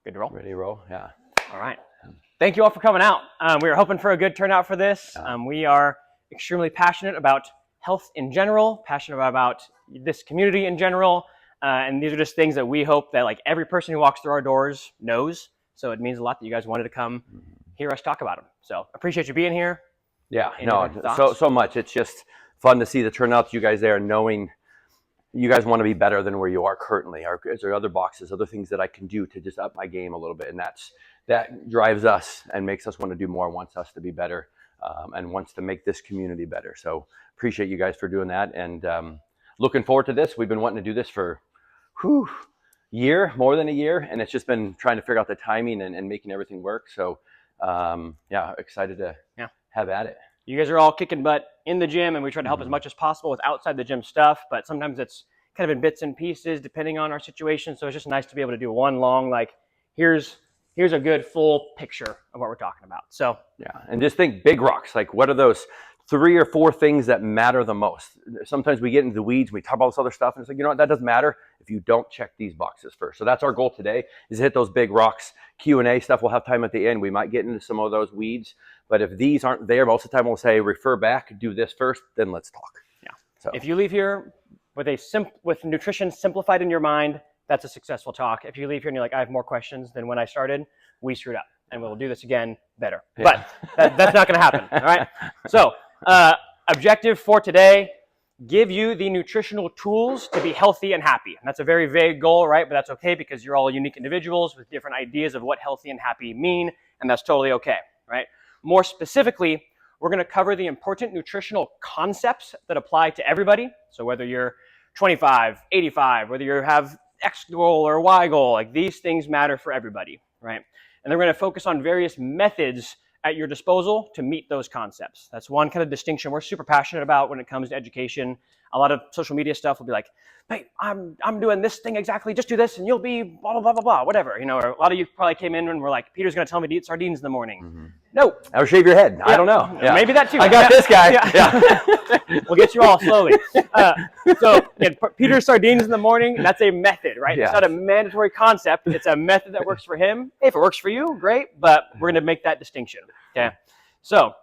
Good to roll? Ready to roll? Yeah. All right. Thank you all for coming out. We were hoping for a good turnout for this. We are extremely passionate about health in general, passionate about this community in general, and these are just things that we hope that like every person who walks through our doors knows. So it means a lot that you guys wanted to come hear us talk about them. So appreciate you being here. Yeah, Any so much. It's just fun to see the turnout, you guys there, knowing you guys want to be better than where you are currently. Is there other boxes, other things that I can do to just up my game a little bit? And that drives us and makes us want to do more, wants us to be better, and wants to make this community better. So appreciate you guys for doing that, and looking forward to this. We've been wanting to do this for more than a year, and it's just been trying to figure out the timing and making everything work. So excited to have at it. You guys are all kicking butt in the gym, and we try to help as much as possible with outside the gym stuff, but sometimes it's kind of in bits and pieces depending on our situation. So it's just nice to be able to do one long, like, here's a good full picture of what we're talking about. So yeah, and just think big rocks. Like, what are those 3 or 4 things that matter the most? Sometimes we get into the weeds, we talk about this other stuff, and it's like, you know what, that doesn't matter if you don't check these boxes first. So that's our goal today, is to hit those big rocks. Q&A stuff, we'll have time at the end. We might get into some of those weeds, but if these aren't there, most of the time we'll say, refer back, do this first, then let's talk. Yeah. So if you leave here with nutrition simplified in your mind, that's a successful talk. If you leave here and you're like, I have more questions than when I started, we screwed up, and we'll do this again better. Yeah. But that's not going to happen. All right. So objective for today: give you the nutritional tools to be healthy and happy. And that's a very vague goal, right? But that's okay, because you're all unique individuals with different ideas of what healthy and happy mean, and that's totally okay, right? More specifically, we're going to cover the important nutritional concepts that apply to everybody. So whether you're 25, 85, whether you have X goal or Y goal, like, these things matter for everybody, right? And then we're going to focus on various methods at your disposal to meet those concepts. That's one kind of distinction we're super passionate about when it comes to education. A lot of social media stuff will be like, hey, I'm doing this thing exactly, just do this and you'll be blah, blah, blah, blah, blah, whatever. You know, or a lot of you probably came in and were like, Peter's going to tell me to eat sardines in the morning. Mm-hmm. No. Or shave your head. Yeah. I don't know. Yeah. Maybe that too. I got this guy. Yeah. We'll get you all slowly. So Peter's sardines in the morning, that's a method, right? Yes. It's not a mandatory concept. It's a method that works for him. If it works for you, great, but we're going to make that distinction, okay? So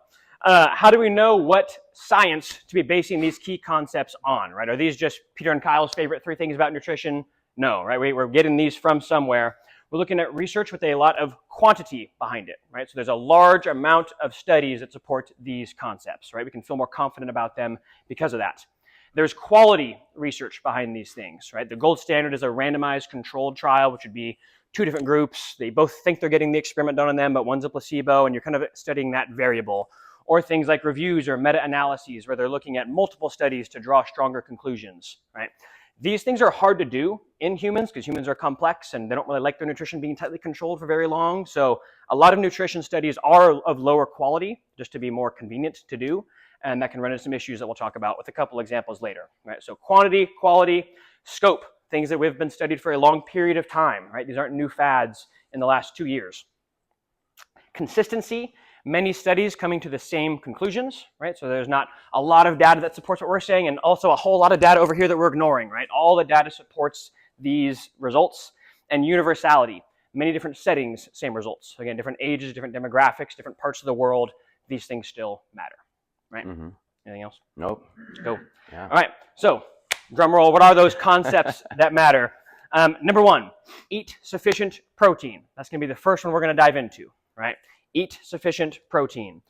how do we know what science to be basing these key concepts on, right? Are these just Peter and Kyle's favorite 3 things about nutrition? No, right? We're getting these from somewhere. We're looking at research with a lot of quantity behind it, right? So there's a large amount of studies that support these concepts, right? We can feel more confident about them because of that. There's quality research behind these things, right? The gold standard is a randomized controlled trial, which would be 2 different groups. They both think they're getting the experiment done on them, but one's a placebo, and you're kind of studying that variable. Or things like reviews or meta-analyses, where they're looking at multiple studies to draw stronger conclusions, right? These things are hard to do in humans because humans are complex and they don't really like their nutrition being tightly controlled for very long. So a lot of nutrition studies are of lower quality just to be more convenient to do. And that can run into some issues that we'll talk about with a couple examples later, right? So quantity, quality, scope, things that we've been studied for a long period of time, right? These aren't new fads in the last 2 years. Consistency, many studies coming to the same conclusions, right? So there's not a lot of data that supports what we're saying, and also a whole lot of data over here that we're ignoring, right? All the data supports these results. And universality, many different settings, same results. Again, different ages, different demographics, different parts of the world, these things still matter, right? Mm-hmm. Anything else? Nope. Let's go. Yeah. All right, so drum roll, what are those concepts that matter? Number 1, eat sufficient protein. That's gonna be the first one we're gonna dive into, right? Eat sufficient protein.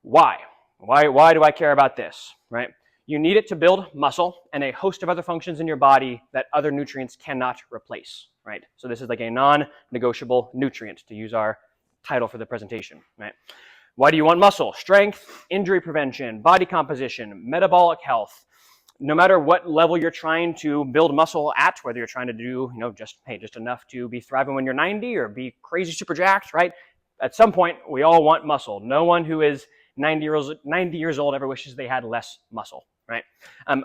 Why? Why do I care about this, right? You need it to build muscle and a host of other functions in your body that other nutrients cannot replace, right? So this is like a non-negotiable nutrient, to use our title for the presentation, right? Why do you want muscle? Strength, injury prevention, body composition, metabolic health. No matter what level you're trying to build muscle at, whether you're trying to do, just enough to be thriving when you're 90 or be crazy super jacked, right? At some point, we all want muscle. No one who is 90 years old ever wishes they had less muscle, right?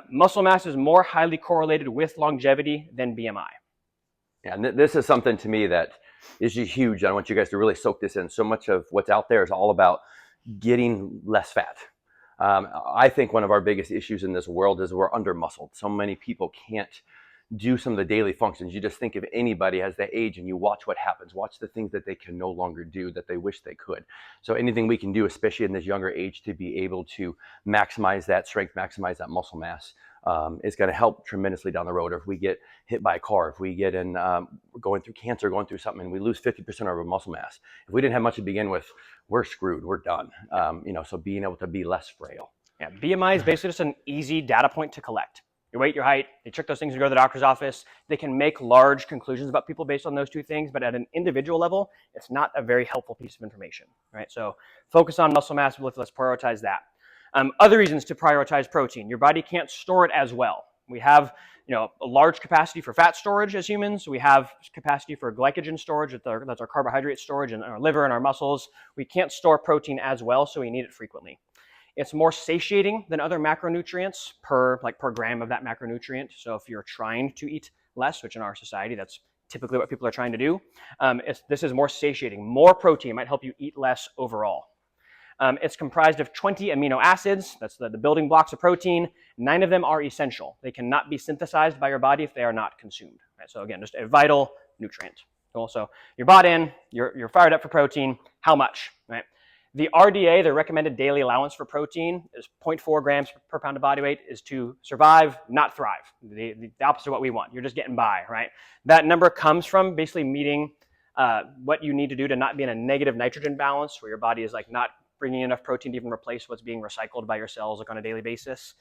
Muscle mass is more highly correlated with longevity than BMI. Yeah, and this is something to me that is just huge. I want you guys to really soak this in. So much of what's out there is all about getting less fat. I think one of our biggest issues in this world is we're under muscled. So many people can't do some of the daily functions. You just think if anybody has that age and you watch what happens, watch the things that they can no longer do that they wish they could. So anything we can do, especially in this younger age, to be able to maximize that strength, maximize that muscle mass, is going to help tremendously down the road. Or if we get hit by a car, if we get in, going through cancer, going through something, and we lose 50% of our muscle mass, if we didn't have much to begin with, we're screwed, we're done. So being able to be less frail. Yeah, BMI is basically just an easy data point to collect. Your weight, your height, they check those things and go to the doctor's office. They can make large conclusions about people based on those two things, but at an individual level, it's not a very helpful piece of information, right? So focus on muscle mass, let's prioritize that. Other reasons to prioritize protein. Your body can't store it as well. We have a large capacity for fat storage as humans. We have capacity for glycogen storage, that's our carbohydrate storage in our liver and our muscles. We can't store protein as well, so we need it frequently. It's more satiating than other macronutrients per gram of that macronutrient. So if you're trying to eat less, which in our society, that's typically what people are trying to do, this is more satiating. More protein might help you eat less overall. It's comprised of 20 amino acids. That's the building blocks of protein. 9 of them are essential. They cannot be synthesized by your body if they are not consumed. Right? So again, just a vital nutrient. Cool. So you're bought in, you're fired up for protein. How much? Right? The RDA, the recommended daily allowance for protein, is 0.4 grams per pound of body weight, is to survive, not thrive. The opposite of what we want. You're just getting by, right? That number comes from basically meeting what you need to do to not be in a negative nitrogen balance, where your body is not bringing enough protein to even replace what's being recycled by your cells on a daily basis.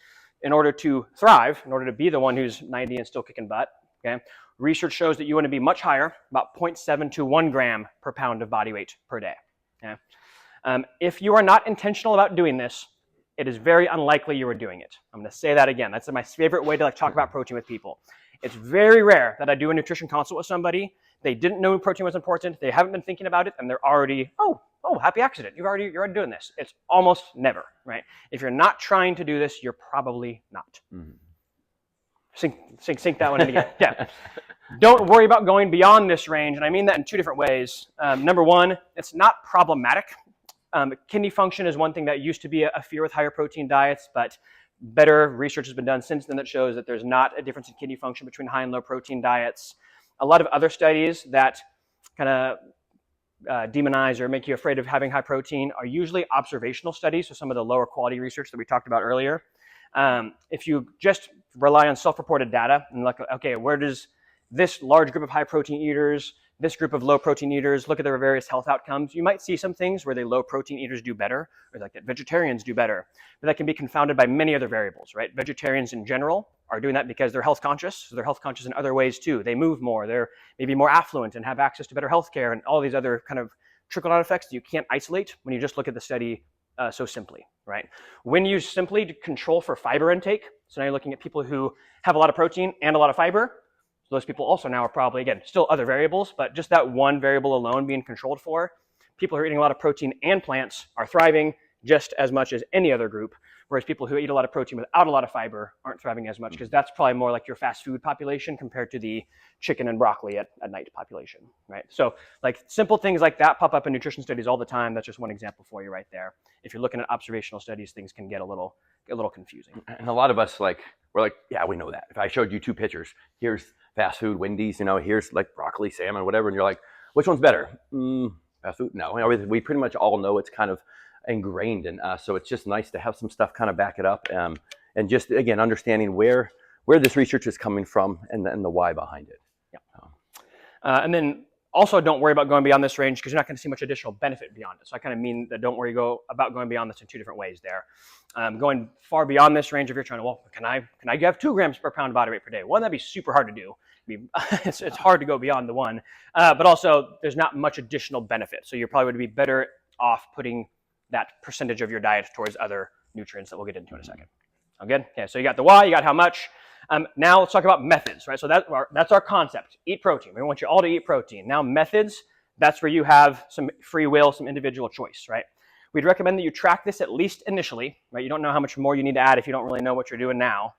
In order to thrive, in order to be the one who's 90 and still kicking butt, okay, research shows that you want to be much higher, about 0.7 to 1 gram per pound of body weight per day. Okay? If you are not intentional about doing this, it is very unlikely you are doing it. I'm going to say that again. That's my favorite way to talk about protein with people. It's very rare that I do a nutrition consult with somebody. They didn't know protein was important. They haven't been thinking about it, and they're already, oh, happy accident. You're already doing this. It's almost never, right? If you're not trying to do this, you're probably not. Mm-hmm. Sink that one in again. Yeah. Don't worry about going beyond this range, and I mean that in two different ways. Number one, it's not problematic. Kidney function is one thing that used to be a fear with higher protein diets, but better research has been done since then that shows that there's not a difference in kidney function between high and low protein diets. A lot of other studies that kind of demonize or make you afraid of having high protein are usually observational studies, so some of the lower quality research that we talked about earlier. If you just rely on self-reported data and look, okay, where does this large group of high protein eaters, this group of low protein eaters, look at their various health outcomes, you might see some things where the low protein eaters do better, or that vegetarians do better, but that can be confounded by many other variables, right? Vegetarians in general are doing that because they're health conscious, so they're health conscious in other ways too. They move more, they're maybe more affluent and have access to better health care and all these other kind of trickle-down effects that you can't isolate when you just look at the study so simply, right? When you simply control for fiber intake, so now you're looking at people who have a lot of protein and a lot of fiber, so those people also now are probably, again, still other variables, but just that one variable alone being controlled for, people who are eating a lot of protein and plants are thriving just as much as any other group, whereas people who eat a lot of protein without a lot of fiber aren't thriving as much, because that's probably more like your fast food population compared to the chicken and broccoli at night population, right? So simple things like that pop up in nutrition studies all the time. That's just one example for you right there. If you're looking at observational studies, things can get a little confusing. And a lot of us we're like, yeah, we know that. If I showed you 2 pictures, here's fast food, Wendy's, here's broccoli, salmon, whatever, and you're like, which one's better? Fast food? No, we pretty much all know it's kind of ingrained in us. So it's just nice to have some stuff kind of back it up, and just again understanding where this research is coming from and the why behind it. Yeah. And then also don't worry about going beyond this range because you're not going to see much additional benefit beyond it. So I kind of mean that don't worry about going beyond this in 2 different ways there. Going far beyond this range, if you're trying to, can I have 2 grams per pound of body weight per day? One, that'd be super hard to do. It's hard to go beyond the 1, but also there's not much additional benefit. So you probably would be better off putting that percentage of your diet towards other nutrients that we'll get into in a second. All good? Okay, so you got the why, you got how much. Now let's talk about methods, right? So that's our concept. Eat protein. We want you all to eat protein. Now methods, that's where you have some free will, some individual choice, right? We'd recommend that you track this at least initially, right? You don't know how much more you need to add if you don't really know what you're doing now.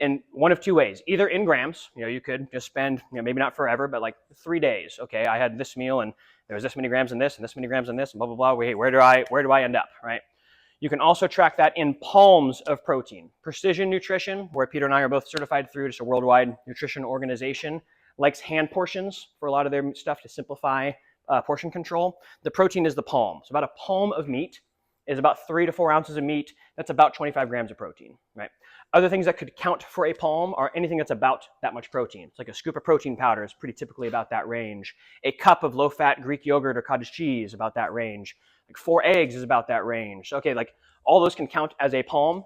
In one of 2 ways, either in grams, you could just spend, maybe not forever, but 3 days. Okay, I had this meal and there was this many grams in this and this many grams in this and blah, blah, blah. Wait, where do I end up, right? You can also track that in palms of protein. Precision Nutrition, where Peter and I are both certified through, just a worldwide nutrition organization, likes hand portions for a lot of their stuff to simplify portion control. The protein is the palm. So about a palm of meat is about 3 to 4 ounces of meat. That's about 25 grams of protein, right? Other things that could count for a palm are anything that's about that much protein. It's like a scoop of protein powder is pretty typically about that range. A cup of low-fat Greek yogurt or cottage cheese, about that range. Like 4 eggs is about that range. Okay, like all those can count as a palm.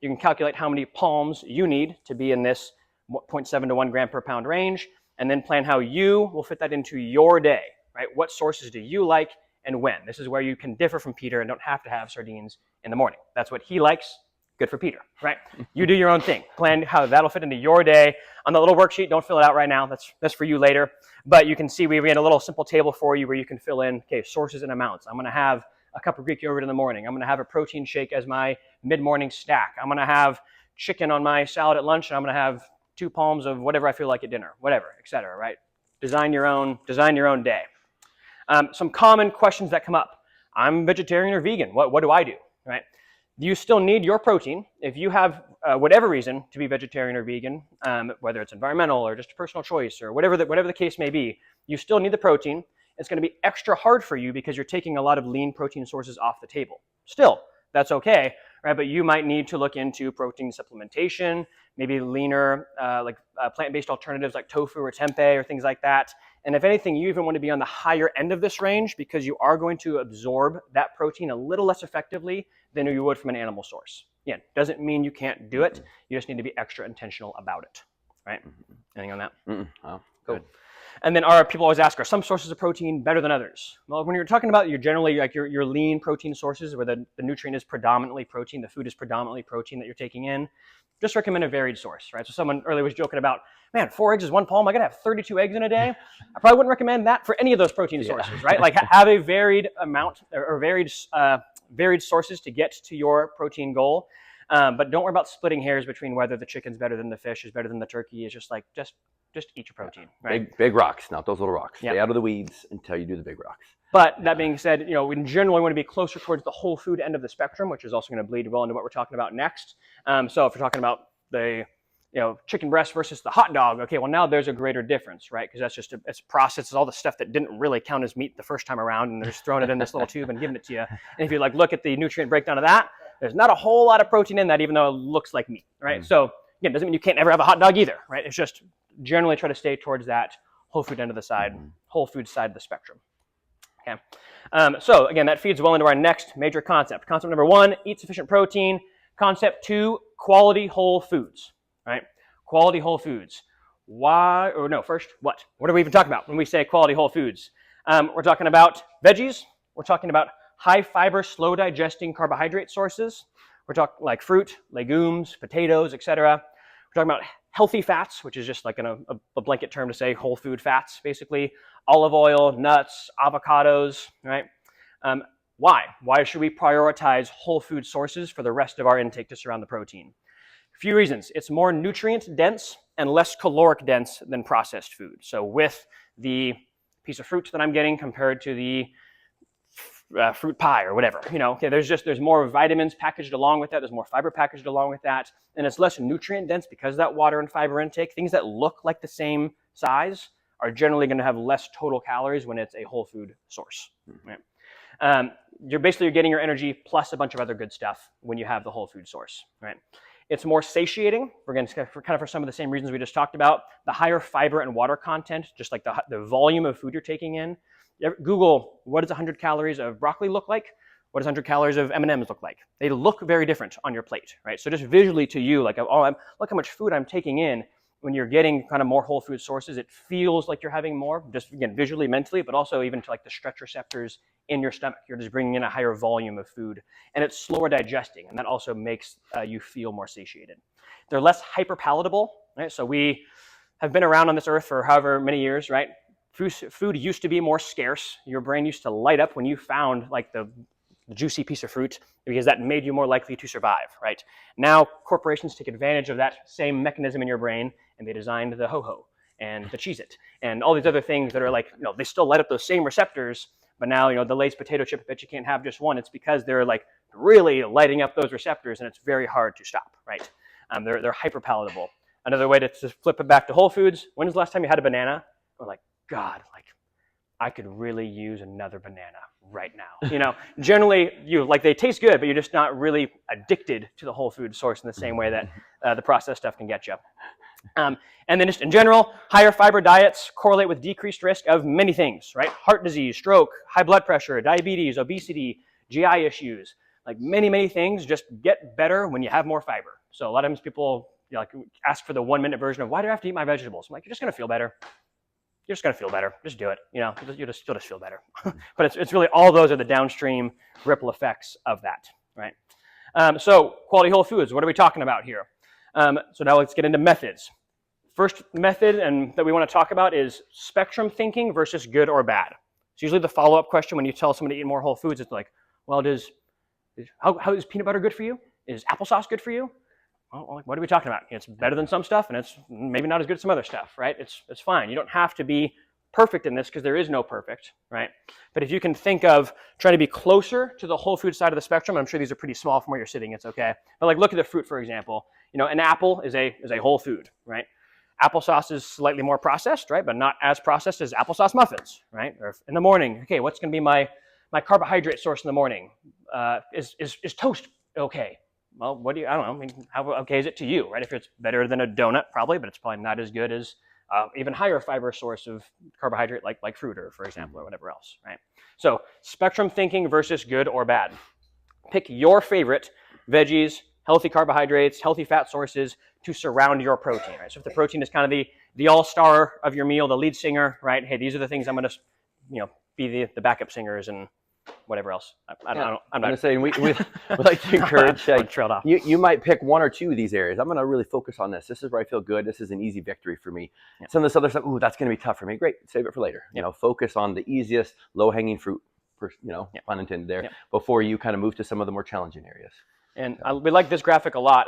You can calculate how many palms you need to be in this 0.7 to 1 gram per pound range, and then plan how you will fit that into your day, right? What sources do you like and when? This is where you can differ from Peter and don't have to have sardines in the morning. That's what he likes. Good for Peter, right? You do your own thing. Plan how that'll fit into your day. On the little worksheet, don't fill it out right now. That's for you later. But you can see we made a little simple table for you where you can fill in, okay, sources and amounts. I'm going to have a cup of Greek yogurt in the morning. I'm going to have a protein shake as my mid-morning snack. I'm going to have chicken on my salad at lunch, and I'm going to have 2 palms of whatever I feel like at dinner, whatever, etc. Right? Design your own day. Some common questions that come up. I'm vegetarian or vegan. What do I do? Right? You still need your protein. If you have whatever reason to be vegetarian or vegan, whether it's environmental or just a personal choice or whatever the case may be, you still need the protein. It's going to be extra hard for you because you're taking a lot of lean protein sources off the table. Still, that's okay, right? But you might need to look into protein supplementation, maybe leaner, plant-based alternatives like tofu or tempeh or things like that. And if anything, you even want to be on the higher end of this range because you are going to absorb that protein a little less effectively than you would from an animal source. Again, doesn't mean you can't do it. You just need to be extra intentional about it, right? Anything on that? Oh, cool. good. And then people always ask, are some sources of protein better than others? Well, when you're talking about your lean protein sources where the nutrient is predominantly protein, the food is predominantly protein that you're taking in, just recommend a varied source, right? So someone earlier was joking about, man, 4 eggs is 1 palm. I gotta have 32 eggs in a day. I probably wouldn't recommend that for any of those protein sources, right? Like have a varied amount or varied sources to get to your protein goal. But don't worry about splitting hairs between whether the chicken's better than the fish is better than the turkey. It's just eat your protein, right? Big rocks, not those little rocks. Yep. Stay out of the weeds until you do the big rocks. But that being said, we generally want to be closer towards the whole food end of the spectrum, which is also going to bleed well into what we're talking about next. So if we're talking about the chicken breast versus the hot dog, okay, well now there's a greater difference, right? Because that's just it's processed, all the stuff that didn't really count as meat the first time around, and they're just throwing it in this little tube and giving it to you. And if you look at the nutrient breakdown of that, there's not a whole lot of protein in that, even though it looks like meat, right? So again, doesn't mean you can't ever have a hot dog either, right? It's just generally try to stay towards that whole food end of the side, whole food side of the spectrum. Okay. So again, that feeds well into our next major concept. Concept number 1, eat sufficient protein. Concept 2, quality whole foods, right? Quality whole foods. Why, or no, first, what? What are we even talking about when we say quality whole foods? We're talking about veggies. We're talking about high fiber, slow digesting carbohydrate sources. We're talking like fruit, legumes, potatoes, etc. We're talking about healthy fats, which is just like a blanket term to say whole food fats, basically. Olive oil, nuts, avocados, right? Why? Why should we prioritize whole food sources for the rest of our intake to surround the protein? A few reasons. It's more nutrient dense and less caloric dense than processed food. So with the piece of fruit that I'm getting compared to the fruit pie or whatever, okay, there's more vitamins packaged along with that. There's more fiber packaged along with that. And it's less nutrient dense because of that water and fiber intake. Things that look like the same size are generally going to have less total calories when it's a whole food source. Right? You're getting your energy plus a bunch of other good stuff when you have the whole food source, right? It's more satiating, for some of the same reasons we just talked about. The higher fiber and water content, just like the volume of food you're taking in. Google, what does 100 calories of broccoli look like? What does 100 calories of M&Ms look like? They look very different on your plate, right? So just visually to you, look how much food I'm taking in. When you're getting kind of more whole food sources, it feels like you're having more, just again, visually, mentally, but also even to like the stretch receptors in your stomach. You're just bringing in a higher volume of food, and it's slower digesting, and that also makes you feel more satiated. They're less hyperpalatable, right? So we have been around on this earth for however many years, right? Food used to be more scarce. Your brain used to light up when you found like the juicy piece of fruit because that made you more likely to survive, right? Now corporations take advantage of that same mechanism in your brain, and they designed the ho-ho and the Cheez-It and all these other things that are like, they still light up those same receptors, but now, the Lay's potato chip, I bet you can't have just one. It's because they're like really lighting up those receptors, and it's very hard to stop, right? They're hyper palatable. Another way to flip it back to whole foods, when was the last time you had a banana? Or like, God, like I could really use another banana right now. Generally they taste good, but you're just not really addicted to the whole food source in the same way that the processed stuff can get you. And then just in general, higher fiber diets correlate with decreased risk of many things, right? Heart disease, stroke, high blood pressure, diabetes, obesity, GI issues, like many, many things just get better when you have more fiber. So a lot of times people ask for the 1-minute version of why do I have to eat my vegetables? I'm like, you're just going to feel better. You're just going to feel better. Just do it. You'll just feel better. But it's really all those are the downstream ripple effects of that, right? So quality whole foods, what are we talking about here? So now let's get into methods. First method that we want to talk about is spectrum thinking versus good or bad. It's usually the follow-up question when you tell someone to eat more whole foods. It's like, well, how is peanut butter good for you? Is applesauce good for you? Well, what are we talking about? It's better than some stuff, and it's maybe not as good as some other stuff, right? It's fine. You don't have to be perfect in this because there is no perfect, right? But if you can think of trying to be closer to the whole food side of the spectrum, I'm sure these are pretty small from where you're sitting, it's okay. But like look at the fruit, for example. An apple is a whole food, right? Applesauce is slightly more processed, right? But not as processed as applesauce muffins, right? Or in the morning, okay, what's going to be my carbohydrate source in the morning? Is toast okay? Well, I don't know. I mean, how okay is it to you, right? If it's better than a donut, probably, but it's probably not as good as even higher fiber source of carbohydrate like fruit, or for example, or whatever else, right? So spectrum thinking versus good or bad. Pick your favorite veggies, healthy carbohydrates, healthy fat sources to surround your protein, right? So if the protein is kind of the all-star of your meal, the lead singer, right? Hey, these are the things I'm going to, be the backup singers and whatever else. I'm not saying we like to encourage. Trailed off. You might pick one or two of these areas. I'm going to really focus on this. This is where I feel good. This is an easy victory for me. Yeah. Some of this other stuff, that's going to be tough for me. Great, save it for later. Yeah. Focus on the easiest, low-hanging fruit. Pun intended there. Yeah. Before you kind of move to some of the more challenging areas. And we like this graphic a lot.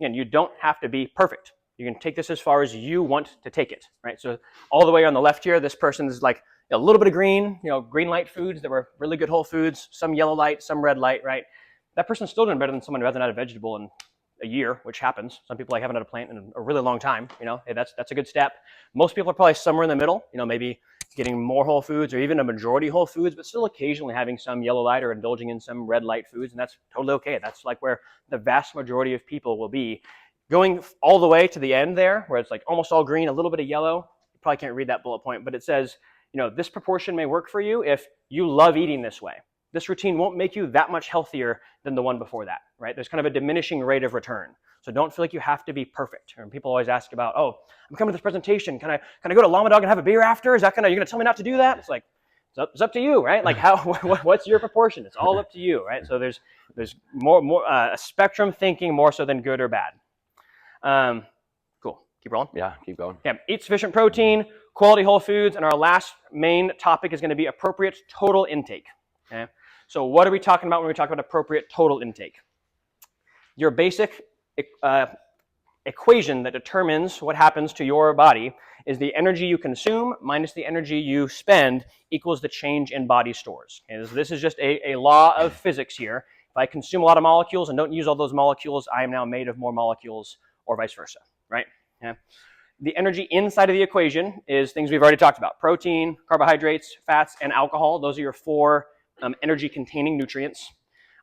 You don't have to be perfect. You can take this as far as you want to take it, right? So all the way on the left here, this person's like a little bit of green, green light foods that were really good whole foods, some yellow light, some red light, right? That person's still doing better than someone who hasn't had a vegetable in a year, which happens. Some people haven't had a plant in a really long time. Hey, that's a good step. Most people are probably somewhere in the middle, maybe getting more whole foods or even a majority whole foods, but still occasionally having some yellow light or indulging in some red light foods, and that's totally okay. That's like where the vast majority of people will be. Going all the way to the end there, where it's like almost all green, a little bit of yellow, you probably can't read that bullet point, but it says, this proportion may work for you if you love eating this way. This routine won't make you that much healthier than the one before that, right? There's kind of a diminishing rate of return. So don't feel like you have to be perfect. And people always ask about, I'm coming to this presentation. Can I go to Llama Dog and have a beer after? Are you going to tell me not to do that? It's like, it's up to you, right? Like what's your proportion? It's all up to you, right? So there's more a spectrum thinking more so than good or bad. Cool. Keep rolling. Yeah, keep going. Yeah, eat sufficient protein, quality whole foods, and our last main topic is going to be appropriate total intake. Okay? So what are we talking about when we talk about appropriate total intake? Your basic equation that determines what happens to your body is the energy you consume minus the energy you spend equals the change in body stores. Okay? This is just a law of physics here. If I consume a lot of molecules and don't use all those molecules, I am now made of more molecules, or vice versa, right? Yeah. The energy inside of the equation is things we've already talked about: protein, carbohydrates, fats, and alcohol. Those are your four energy-containing nutrients.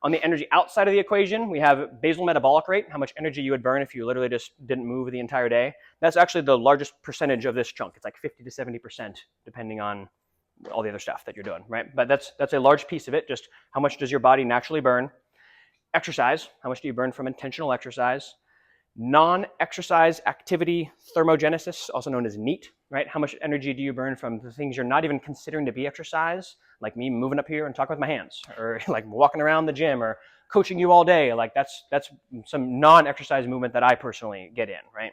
On the energy outside of the equation, we have basal metabolic rate, how much energy you would burn if you literally just didn't move the entire day. That's actually the largest percentage of this chunk. It's like 50 to 70%, depending on all the other stuff that you're doing, right? But that's a large piece of it. Just how much does your body naturally burn? Exercise, how much do you burn from intentional exercise? Non-exercise activity thermogenesis, also known as NEAT, right? How much energy do you burn from the things you're not even considering to be exercise, like me moving up here and talking with my hands, or like walking around the gym, or coaching you all day? Like that's some non-exercise movement that I personally get in, right?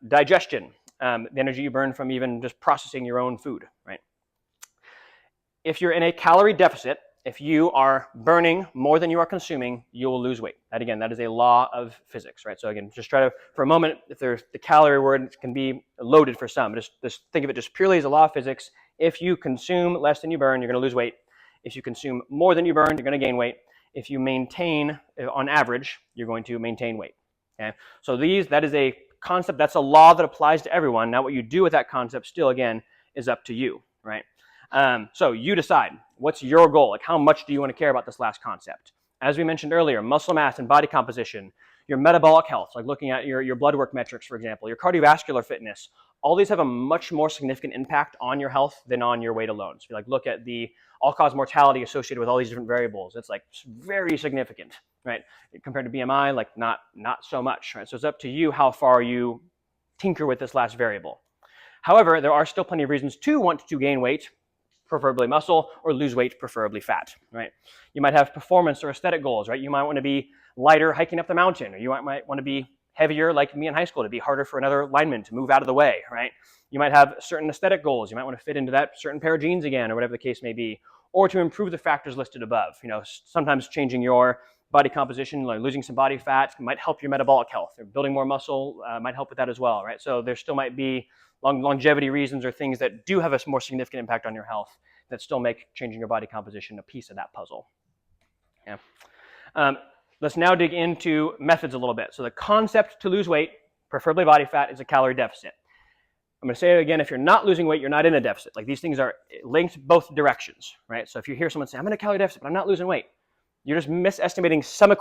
Digestion, the energy you burn from even just processing your own food, right? If you're in a calorie deficit, if you are burning more than you are consuming, you will lose weight. That is a law of physics, right? So again, just try to, for a moment, if there's the calorie word, it can be loaded for some. Just think of it just purely as a law of physics. If you consume less than you burn, you're going to lose weight. If you consume more than you burn, you're going to gain weight. if you maintain, on average, you're going to maintain weight. Okay, so that is a concept, that's a law that applies to everyone. Now what you do with that concept still, again, is up to you, right? So you decide, what's your goal? Like, how much do you want to care about this last concept? As we mentioned earlier, muscle mass and body composition, your metabolic health, like looking at your blood work metrics, for example, your cardiovascular fitness, all these have a much more significant impact on your health than on your weight alone. So like look at the all-cause mortality associated with all these different variables. It's like very significant, right? Compared to BMI, like not so much, right? So it's up to you how far you tinker with this last variable. However, there are still plenty of reasons to want to gain weight, preferably muscle, or lose weight, preferably fat, right? You might have performance or aesthetic goals, right? You might want to be lighter hiking up the mountain, or you might want to be heavier like me in high school, to be harder for another lineman to move out of the way, right? You might have certain aesthetic goals. You might want to fit into that certain pair of jeans again, or whatever the case may be, or to improve the factors listed above. You know, sometimes changing your body composition, like losing some body fat, might help your metabolic health. Or building more muscle might help with that as well, right? So there still might be longevity reasons or things that do have a more significant impact on your health that still make changing your body composition a piece of that puzzle. Yeah. Let's now dig into methods a little bit. So the concept to lose weight, preferably body fat, is a calorie deficit. I'm going to say it again, if you're not losing weight, you're not in a deficit. Like these things are linked both directions, right? So if you hear someone say, I'm in a calorie deficit, but I'm not losing weight, you're just misestimating some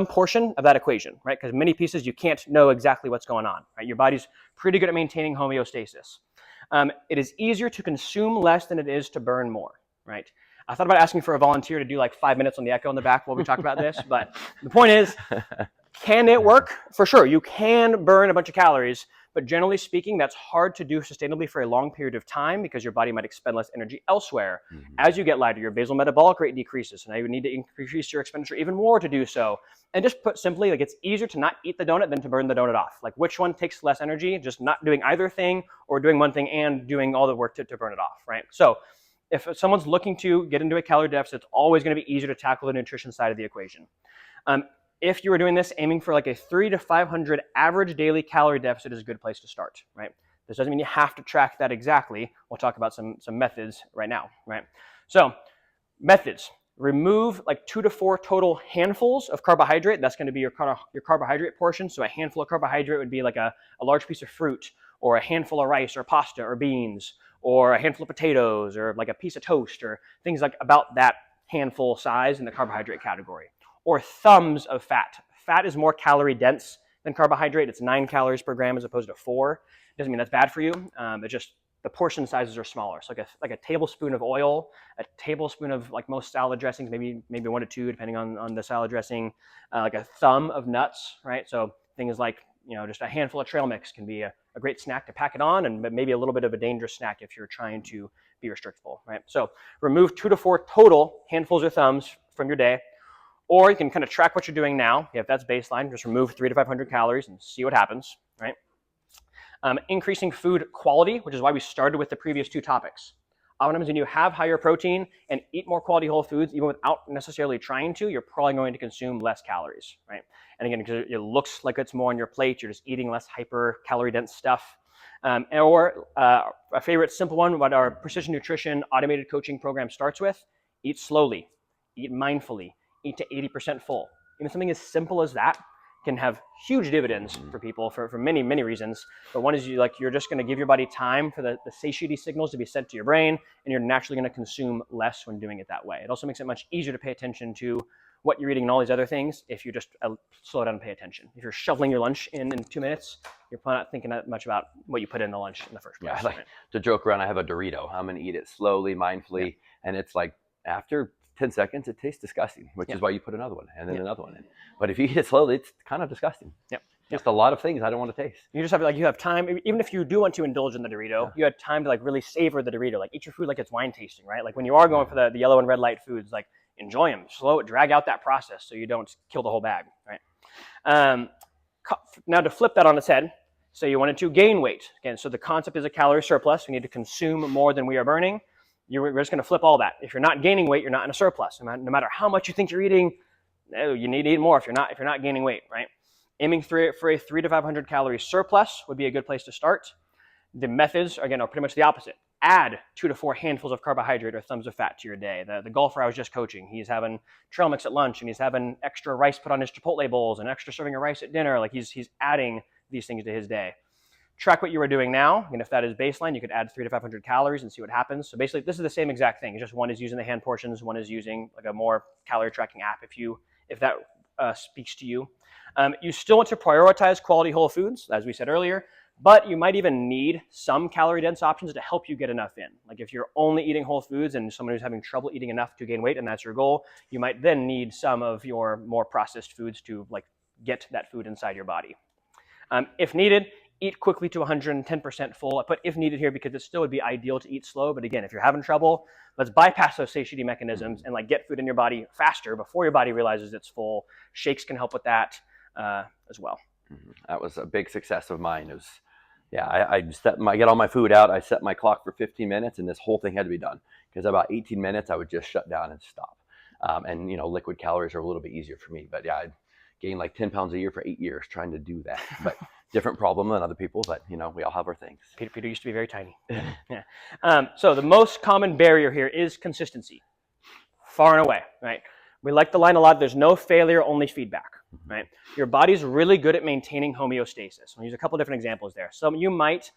portion of that equation, right? Because many pieces, you can't know exactly what's going on, right? Your body's pretty good at maintaining homeostasis. It is easier to consume less than it is to burn more, right? I thought about asking for a volunteer to do like 5 minutes on the echo in the back while we talk about this, but the point is, can it work? For sure, you can burn a bunch of calories, but generally speaking, that's hard to do sustainably for a long period of time because your body might expend less energy elsewhere. Mm-hmm. As you get lighter, your basal metabolic rate decreases, so now you would need to increase your expenditure even more to do so. And just put simply, like it's easier to not eat the donut than to burn the donut off. Like which one takes less energy? Just not doing either thing or doing one thing and doing all the work to burn it off, right? So if someone's looking to get into a calorie deficit, it's always going to be easier to tackle the nutrition side of the equation. If you were doing this, aiming for like a 300 to 500 average daily calorie deficit is a good place to start, right? This doesn't mean you have to track that exactly. We'll talk about some methods right now, right? So methods, remove like 2 to 4 total handfuls of carbohydrate. That's going to be your carbohydrate portion. So a handful of carbohydrate would be like a large piece of fruit, or a handful of rice or pasta or beans, or a handful of potatoes, or like a piece of toast, or things like about that handful size in the carbohydrate category. Or thumbs of fat. Fat is more calorie dense than carbohydrate. It's 9 calories per gram as opposed to 4. Doesn't mean that's bad for you. It's just the portion sizes are smaller. So like a tablespoon of oil, a tablespoon of like most salad dressings, maybe 1 to 2 depending on the salad dressing, like a thumb of nuts, right? So things like, you know, just a handful of trail mix can be a great snack to pack it on, and maybe a little bit of a dangerous snack if you're trying to be restrictable, right? So remove 2 to 4 total handfuls or thumbs from your day, or you can kind of track what you're doing now. If that's baseline, just remove 300 to 500 calories and see what happens, right? Increasing food quality, which is why we started with the previous 2 topics. Oftentimes when you have higher protein and eat more quality whole foods, even without necessarily trying to, you're probably going to consume less calories, right? And again, because it looks like it's more on your plate, you're just eating less hyper calorie dense stuff. Or a favorite simple one, what our precision nutrition automated coaching program starts with: eat slowly, eat mindfully, eat to 80% full. Even something as simple as that can have huge dividends for people for many, many reasons. But one is you're just going to give your body time for the satiety signals to be sent to your brain, and you're naturally going to consume less when doing it that way. It also makes it much easier to pay attention to what you're eating and all these other things if you just slow down and pay attention. If you're shoveling your lunch in 2 minutes, you're probably not thinking that much about what you put in the lunch in the first place. Yeah, I like to joke around, I have a Dorito. I'm going to eat it slowly, mindfully, and it's like after 10 seconds, it tastes disgusting, which is why you put another one and then another one in. But if you eat it slowly, it's kind of disgusting. Yep. Just a lot of things I don't want to taste. You just have you have time, even if you do want to indulge in the Dorito, you have time to like really savor the Dorito. Like eat your food like it's wine tasting, right? Like when you are going for the yellow and red light foods, like enjoy them, drag out that process so you don't kill the whole bag, right? Now to flip that on its head, so you wanted to gain weight. Again, so the concept is a calorie surplus. We need to consume more than we are burning. We're just going to flip all that. If you're not gaining weight, you're not in a surplus. No matter how much you think you're eating, you need to eat more if you're not gaining weight, right? Aiming for a 300 to 500 calorie surplus would be a good place to start. The methods, again, are pretty much the opposite. add 2 to 4 handfuls of carbohydrate or thumbs of fat to your day. The golfer I was just coaching, he's having trail mix at lunch, and he's having extra rice put on his Chipotle bowls and extra serving of rice at dinner. Like he's adding these things to his day. Track what you are doing now, and if that is baseline, you could add 300 to 500 calories and see what happens. So basically, this is the same exact thing. It's just one is using the hand portions, one is using like a more calorie tracking app. If that speaks to you, you still want to prioritize quality whole foods, as we said earlier. But you might even need some calorie-dense options to help you get enough in. Like if you're only eating whole foods and someone who's having trouble eating enough to gain weight, and that's your goal, you might then need some of your more processed foods to like get that food inside your body. If needed, eat quickly to 110% full. I put if needed here because it still would be ideal to eat slow. But again, if you're having trouble, let's bypass those satiety mechanisms and like get food in your body faster before your body realizes it's full. Shakes can help with that as well. That was a big success of mine. It was, yeah, I get all my food out. I set my clock for 15 minutes, and this whole thing had to be done because about 18 minutes I would just shut down and stop. And liquid calories are a little bit easier for me. But yeah, I gained like 10 pounds a year for 8 years trying to do that. But different problem than other people. But we all have our things. Peter used to be very tiny. Yeah. So the most common barrier here is consistency, far and away. Right. We like the line a lot. There's no failure, only feedback. Right? Your body's really good at maintaining homeostasis. I'll use a couple different examples there. So you might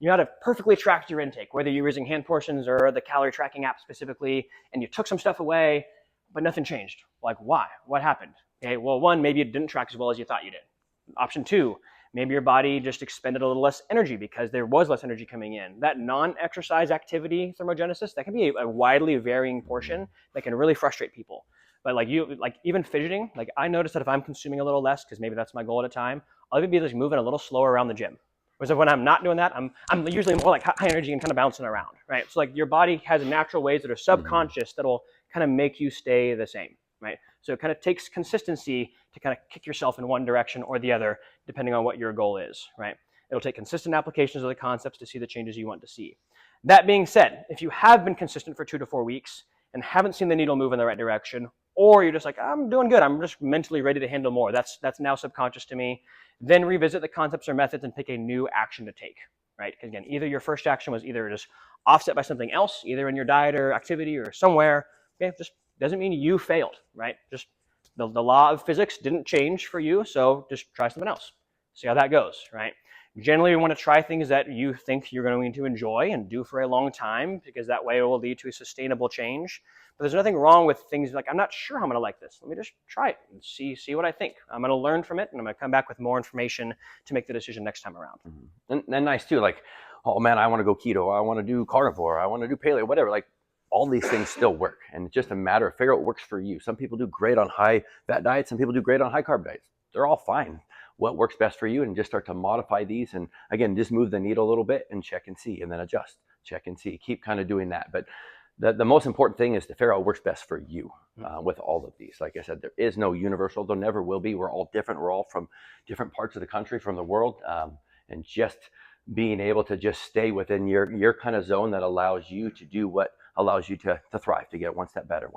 have perfectly tracked your intake, whether you're using hand portions or the calorie tracking app specifically, and you took some stuff away, but nothing changed. Like why? What happened? Okay, well, one, maybe it didn't track as well as you thought you did. Option two, maybe your body just expended a little less energy because there was less energy coming in. That non-exercise activity thermogenesis, that can be a widely varying portion that can really frustrate people. But even fidgeting, like I notice that if I'm consuming a little less, because maybe that's my goal at a time, I'll even be just moving a little slower around the gym. Whereas when I'm not doing that, I'm usually more like high energy and kind of bouncing around, right? So like your body has natural ways that are subconscious that'll kind of make you stay the same, right? So it kind of takes consistency to kind of kick yourself in one direction or the other, depending on what your goal is, right? It'll take consistent applications of the concepts to see the changes you want to see. That being said, if you have been consistent for 2 to 4 weeks and haven't seen the needle move in the right direction, or you're just like, I'm doing good, I'm just mentally ready to handle more, that's now subconscious to me, then revisit the concepts or methods and pick a new action to take, right? Because again, either your first action was either just offset by something else, either in your diet or activity or somewhere, okay, just doesn't mean you failed, right? Just the law of physics didn't change for you, so just try something else. See how that goes, right? Generally, we want to try things that you think you're going to enjoy and do for a long time, because that way it will lead to a sustainable change. But there's nothing wrong with things like, I'm not sure how I'm going to like this. Let me just try it and see what I think. I'm going to learn from it, and I'm going to come back with more information to make the decision next time around. And nice too, like, oh man, I want to go keto, I want to do carnivore, I want to do paleo, whatever. Like all these things still work, and it's just a matter of figure out what works for you. Some people do great on high fat diets, some people do great on high carb diets. They're all fine. What works best for you, and just start to modify these, and again, just move the needle a little bit and check and see, and then adjust, check and see, keep kind of doing that. But the most important thing is to figure out what works best for you with all of these. Like I said, there is no universal, there never will be. We're all different. We're all from different parts of the country, from the world, and just being able to just stay within your kind of zone that allows you to do what allows you to thrive, to get one step better.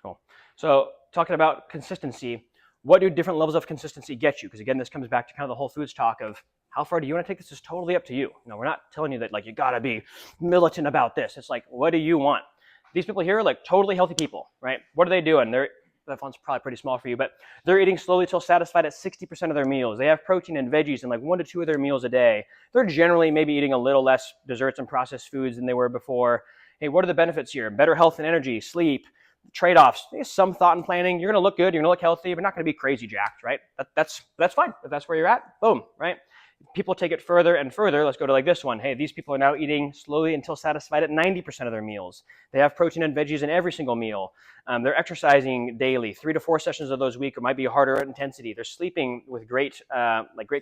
Cool. So talking about consistency, what do different levels of consistency get you? Because again, this comes back to kind of the whole foods talk of how far do you want to take this is totally up to you. We're not telling you that like you gotta be militant about this. It's like, what do you want? These people here are like totally healthy people, right? What are they doing? That font's probably pretty small for you, but they're eating slowly till satisfied at 60% of their meals. They have protein and veggies in like 1 to 2 of their meals a day. They're generally maybe eating a little less desserts and processed foods than they were before. Hey, what are the benefits here? Better health and energy, sleep, trade-offs, some thought and planning. You're going to look good. You're going to look healthy, but not going to be crazy jacked, right? That's fine. If that's where you're at, boom, right? People take it further and further. Let's go to like this one. Hey, these people are now eating slowly until satisfied at 90% of their meals. They have protein and veggies in every single meal. They're exercising daily, 3 to 4 sessions of those a week. It might be harder at intensity. They're sleeping with great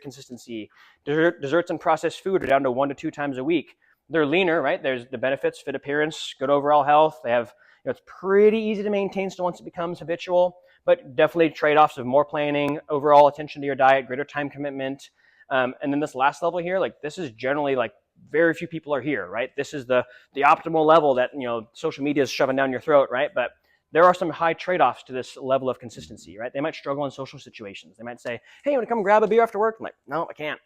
consistency. Desserts and processed food are down to 1 to 2 times a week. They're leaner, right? There's the benefits, fit appearance, good overall health. They have, it's pretty easy to maintain still once it becomes habitual, but definitely trade-offs of more planning, overall attention to your diet, greater time commitment. And then this last level here, like this is generally like very few people are here, right? This is the optimal level that, social media is shoving down your throat, right? But there are some high trade-offs to this level of consistency, right? They might struggle in social situations. They might say, hey, you want to come grab a beer after work? I'm like, no, I can't.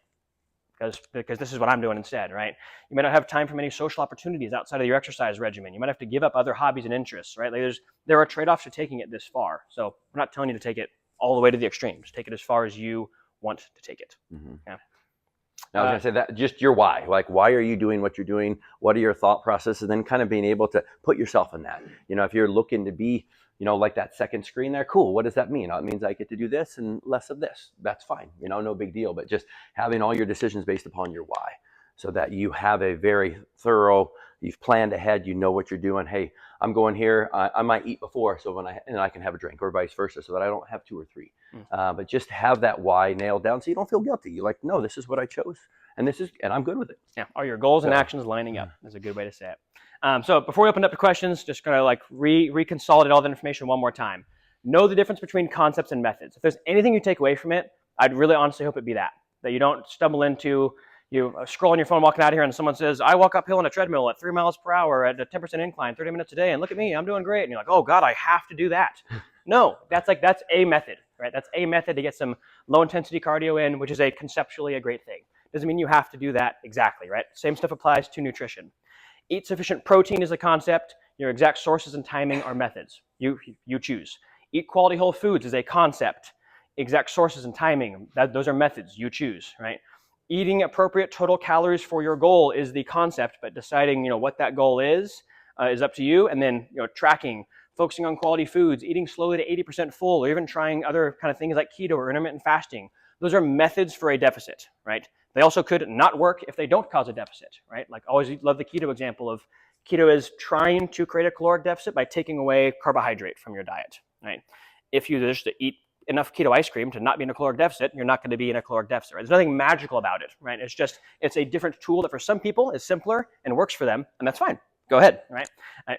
because this is what I'm doing instead, right? You might not have time for many social opportunities outside of your exercise regimen. You might have to give up other hobbies and interests, right? Like there are trade-offs to taking it this far. So we're not telling you to take it all the way to the extremes. Take it as far as you want to take it. Yeah. Now, I was going to say that just your why. Like, why are you doing what you're doing? What are your thought processes? And then kind of being able to put yourself in that. If you're looking to be, like that second screen there, cool. What does that mean? It means I get to do this and less of this. That's fine. No big deal. But just having all your decisions based upon your why, so that you have a very thorough, you've planned ahead, you know what you're doing. Hey, I'm going here. I might eat before, so I can have a drink, or vice versa, so that I don't have 2 or 3. But just have that why nailed down, so you don't feel guilty. You're like, no, this is what I chose, and I'm good with it. Yeah, are your goals and actions lining up? Is a good way to say it. So before we open up to questions, just gonna like reconsolidate all the information one more time. Know the difference between concepts and methods. If there's anything you take away from it, I'd really honestly hope it be that you don't stumble into. You scroll on your phone walking out here and someone says, I walk uphill on a treadmill at 3 miles per hour at a 10% incline, 30 minutes a day, and look at me, I'm doing great. And you're like, oh God, I have to do that. No, that's a method, right? That's a method to get some low intensity cardio in, which is conceptually a great thing. Doesn't mean you have to do that exactly, right? Same stuff applies to nutrition. Eat sufficient protein is a concept. Your exact sources and timing are methods. You choose. Eat quality whole foods is a concept. Exact sources and timing, those are methods. You choose, right? Eating appropriate total calories for your goal is the concept, but deciding what that goal is up to you. And then tracking, focusing on quality foods, eating slowly to 80% full, or even trying other kind of things like keto or intermittent fasting. Those are methods for a deficit, right? They also could not work if they don't cause a deficit, right? Like always love the keto example of keto is trying to create a caloric deficit by taking away carbohydrate from your diet, right? If you just eat enough keto ice cream to not be in a caloric deficit, you're not going to be in a caloric deficit. Right? There's nothing magical about it, right? It's a different tool that for some people is simpler and works for them, and that's fine. Go ahead, right?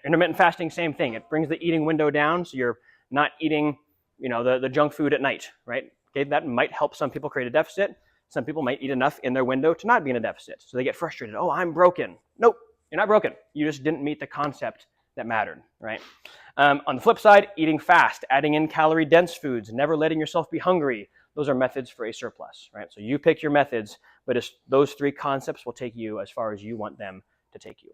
Intermittent fasting, same thing. It brings the eating window down, so you're not eating, the junk food at night, right? Okay, that might help some people create a deficit. Some people might eat enough in their window to not be in a deficit, so they get frustrated. Oh, I'm broken. Nope, you're not broken. You just didn't meet the concept that mattered, right? On the flip side, eating fast, adding in calorie-dense foods, never letting yourself be hungry. Those are methods for a surplus, right? So you pick your methods, but those 3 concepts will take you as far as you want them to take you.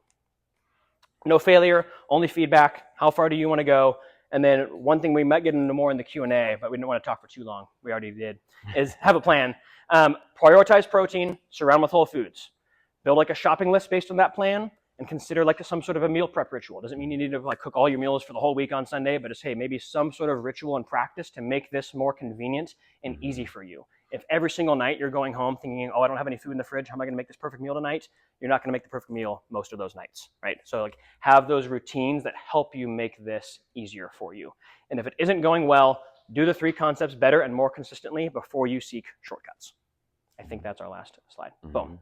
No failure, only feedback. How far do you want to go? And then one thing we might get into more in the Q&A, but we didn't want to talk for too long. We already did, is have a plan. Prioritize protein, surround with whole foods. Build like a shopping list based on that plan, and consider like some sort of a meal prep ritual. Doesn't mean you need to like cook all your meals for the whole week on Sunday, but just, hey, maybe some sort of ritual and practice to make this more convenient and easy for you. If every single night you're going home thinking, oh, I don't have any food in the fridge, how am I going to make this perfect meal tonight? You're not going to make the perfect meal most of those nights, right? So like have those routines that help you make this easier for you. And if it isn't going well, do the 3 concepts better and more consistently before you seek shortcuts. I think that's our last slide. Boom.